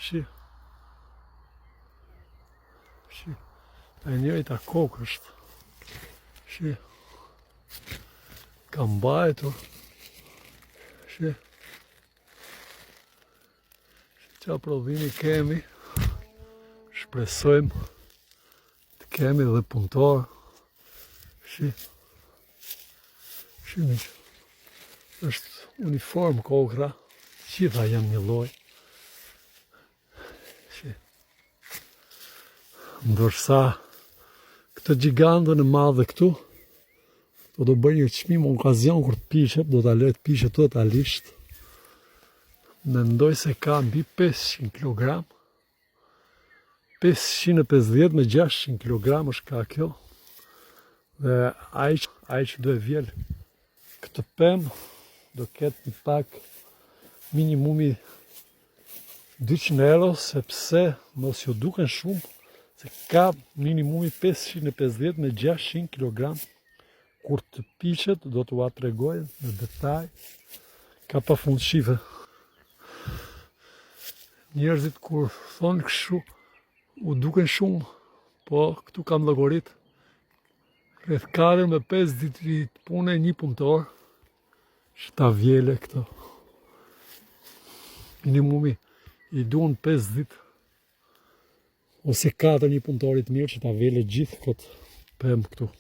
Shi. Shi. E njëjta kokë është. Shi. Ka mbajtur. Shi. Qa prodhimi kemi. Shpresojmë të kemi dhe punëtor. Shi. Shi miq. Është uniform kokra. Gjitha janë një lloj. Shi. Ndërsa këtë gjigantën e madhe këtu do bëjë një çmim okazion kur të pishet, do ta lë të pishet totalisht. Mendoj se ka mbi 500 kg. 550 me 600 kg është ka kjo. Dhe ai që do e vjel këtë pemë do ketë një pak minimumi 200 euro, sepse mos ju duken shumë, se ka minimumi 550 me 600 kg. Kur të pishet, do t'u tregoj në detaj, ka pafundësive. Njerëzit kur thonë kështu, u duken shumë, po këtu kam llogarit. Rreth 4 me 5 ditë pune një punëtor, që ta vjele këto. Minimumi i duan 5 ditë, ose 4 një punëtorit mirë që ta vjele gjithë këtë pemë këtu.